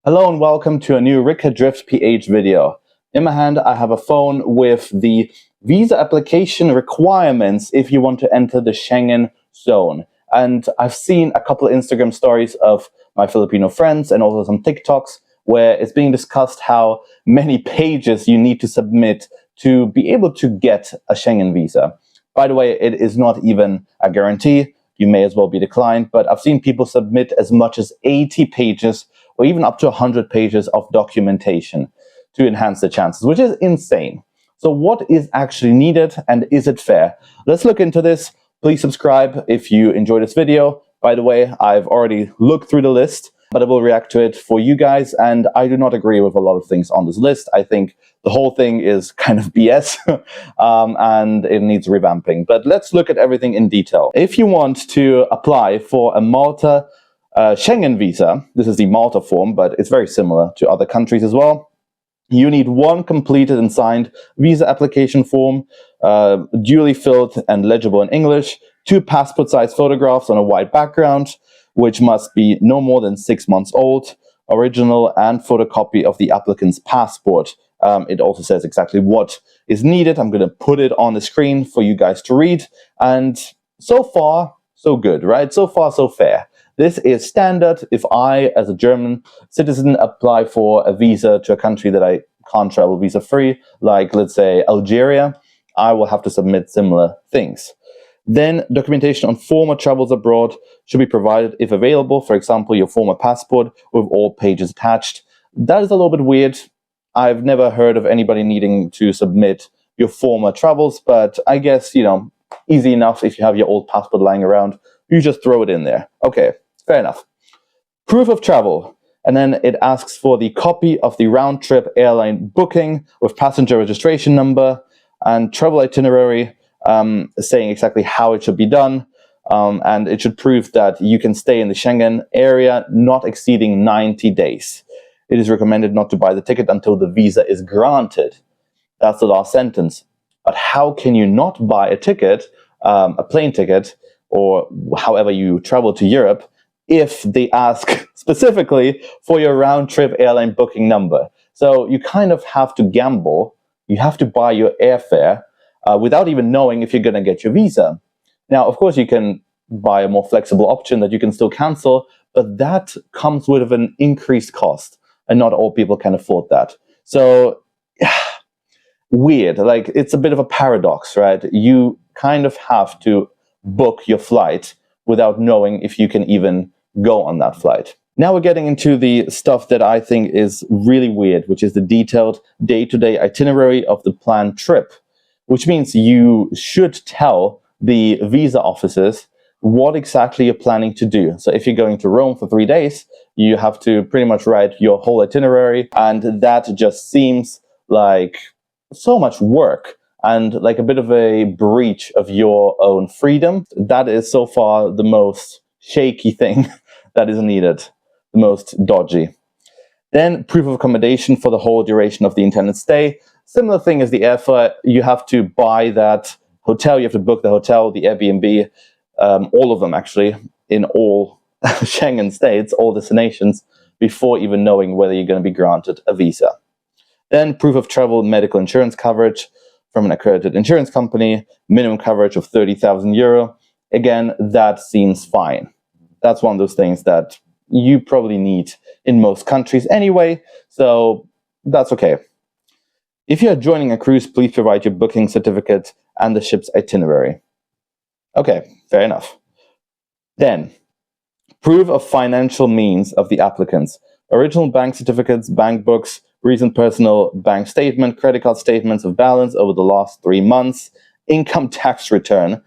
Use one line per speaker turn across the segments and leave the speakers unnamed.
Hello and welcome to a new Ricker Drift PH video. In my hand I have a phone with the visa application requirements if you want to enter the Schengen zone. And I've seen a couple of Instagram stories of my Filipino friends and also some TikToks where it's being discussed how many pages you need to submit to be able to get a Schengen visa. By the way, it is not even a guarantee. You may as well be declined, but I've seen people submit as much as 80 pages or even up to 100 pages of documentation to enhance the chances, which is insane. So what is actually needed and is it fair? Let's look into this. Please subscribe if you enjoyed this video. By the way, I've already looked through the list, but I will react to it for you guys, and I do not agree with a lot of things on this list. I think the whole thing is kind of BS and it needs revamping. But let's look at everything in detail. If you want to apply for a Malta Schengen visa, this is the Malta form, but it's very similar to other countries as well. You need one completed and signed visa application form, duly filled and legible in English, 2 passport-sized photographs on a white background, which must be no more than 6 months old, original and photocopy of the applicant's passport. It also says exactly what is needed. I'm going to put it on the screen for you guys to read. And so far, so good, right? So far, so fair. This is standard. If I, as a German citizen, apply for a visa to a country that I can't travel visa-free, like, let's say, Algeria, I will have to submit similar things. Then documentation on former travels abroad should be provided if available. For example, your former passport with all pages attached. That is a little bit weird. I've never heard of anybody needing to submit your former travels, but I guess, easy enough if you have your old passport lying around. You just throw it in there. Okay, fair enough. Proof of travel. And then it asks for the copy of the round-trip airline booking with passenger registration number and travel itinerary, saying exactly how it should be done. And it should prove that you can stay in the Schengen area not exceeding 90 days. It is recommended not to buy the ticket until the visa is granted. That's the last sentence. But how can you not buy a ticket, a plane ticket, or however you travel to Europe, if they ask specifically for your round-trip airline booking number? So you kind of have to gamble. You have to buy your airfare without even knowing if you're going to get your visa. Now, of course, you can buy a more flexible option that you can still cancel, but that comes with an increased cost, and not all people can afford that. So, weird. Like, it's a bit of a paradox, right? You kind of have to book your flight without knowing if you can even go on that flight. Now we're getting into the stuff that I think is really weird, which is the detailed day-to-day itinerary of the planned trip, which means you should tell the visa officers what exactly you're planning to do. So if you're going to Rome for 3 days, you have to pretty much write your whole itinerary, and that just seems like so much work and like a bit of a breach of your own freedom. That is so far the most shaky thing that is needed, the most dodgy. Then proof of accommodation for the whole duration of the intended stay. Similar thing as the airfare, you have to buy that hotel, you have to book the hotel, the Airbnb, all of them actually, in all Schengen states, all destinations, before even knowing whether you're going to be granted a visa. Then proof of travel medical insurance coverage from an accredited insurance company, minimum coverage of 30,000 euro. Again, that seems fine. That's one of those things that you probably need in most countries anyway, so that's okay. If you are joining a cruise, please provide your booking certificate and the ship's itinerary. Okay, fair enough. Then, proof of financial means of the applicants. Original bank certificates, bank books, recent personal bank statement, credit card statements of balance over the last 3 months, income tax return,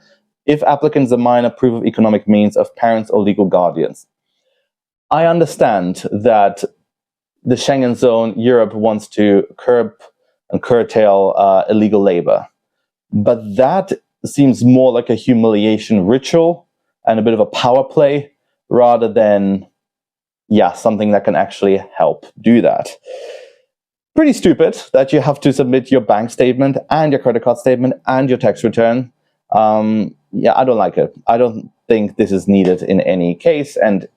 if applicants are minor, proof of economic means of parents or legal guardians. I understand that the Schengen zone, Europe wants to curb and curtail illegal labor, but that seems more like a humiliation ritual and a bit of a power play rather than, something that can actually help do that. Pretty stupid that you have to submit your bank statement and your credit card statement and your tax return. I don't like it. I don't think this is needed in any case. And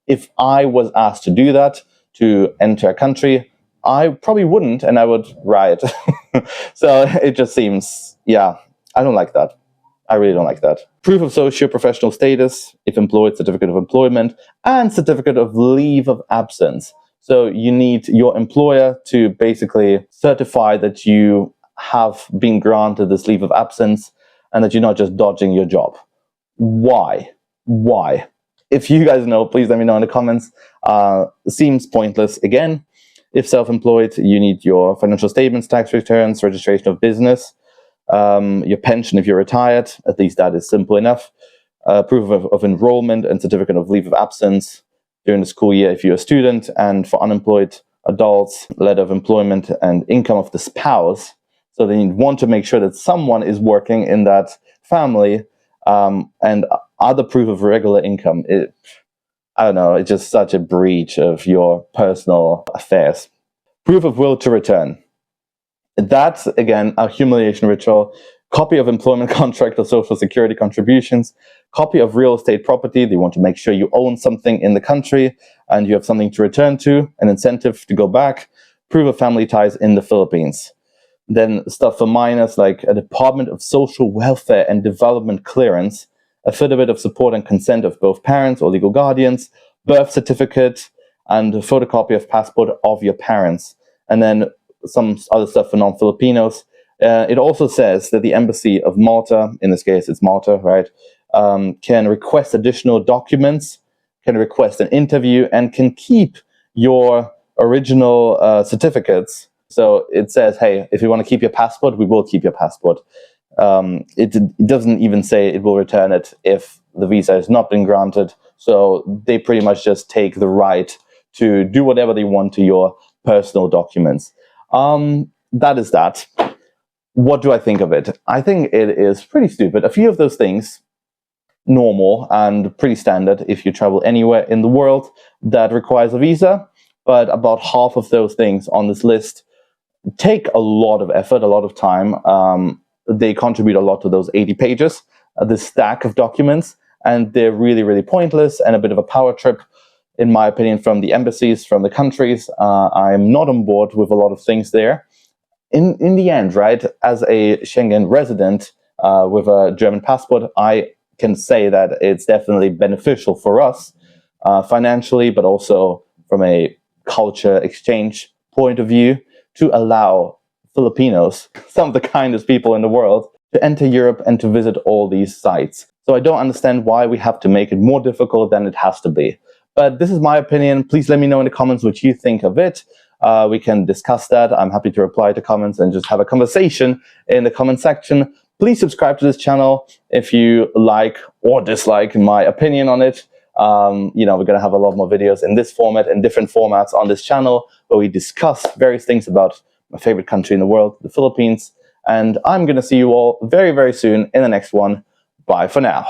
if I was asked to do that, to enter a country, I probably wouldn't, and I would riot. So it just seems, yeah, I don't like that. I really don't like that. Proof of socio-professional status, if employed, certificate of employment, and certificate of leave of absence. So you need your employer to basically certify that you have been granted this leave of absence and that you're not just dodging your job. Why? Why? If you guys know, please let me know in the comments. Seems pointless. Again, if self-employed, you need your financial statements, tax returns, registration of business, your pension if you're retired. At least that is simple enough. Proof of enrollment and certificate of leave of absence during the school year if you're a student, and for unemployed adults, letter of employment and income of the spouse. So they want to make sure that someone is working in that family, and other proof of regular income. I don't know, it's just such a breach of your personal affairs. Proof of will to return. That's, again, a humiliation ritual. Copy of employment contract or social security contributions. Copy of real estate property. They want to make sure you own something in the country and you have something to return to, an incentive to go back. Proof of family ties in the Philippines. Then stuff for minors like a Department of Social Welfare and Development clearance, affidavit of support and consent of both parents or legal guardians, birth certificate, and a photocopy of passport of your parents. And then some other stuff for non-Filipinos. It also says that the embassy of Malta, in this case it's Malta, right, can request additional documents, can request an interview, and can keep your original certificates. So it says, hey, if you want to keep your passport, we will keep your passport. It doesn't even say it will return it if the visa has not been granted. So they pretty much just take the right to do whatever they want to your personal documents. That is that. What do I think of it? I think it is pretty stupid. A few of those things, normal and pretty standard if you travel anywhere in the world that requires a visa, but about half of those things on this list take a lot of effort, a lot of time. They contribute a lot to those 80 pages, this stack of documents, and they're really, really pointless and a bit of a power trip, in my opinion, from the embassies, from the countries. I'm not on board with a lot of things there. In the end, right, as a Schengen resident with a German passport, I can say that it's definitely beneficial for us financially, but also from a culture exchange point of view, to allow Filipinos, some of the kindest people in the world, to enter Europe and to visit all these sites. So I don't understand why we have to make it more difficult than it has to be. But this is my opinion. Please let me know in the comments what you think of it. We can discuss that. I'm happy to reply to comments and just have a conversation in the comment section. Please subscribe to this channel if you like or dislike my opinion on it. You know, we're going to have a lot more videos in this format and different formats on this channel where we discuss various things about my favorite country in the world, the Philippines. And I'm going to see you all very, very soon in the next one. Bye for now.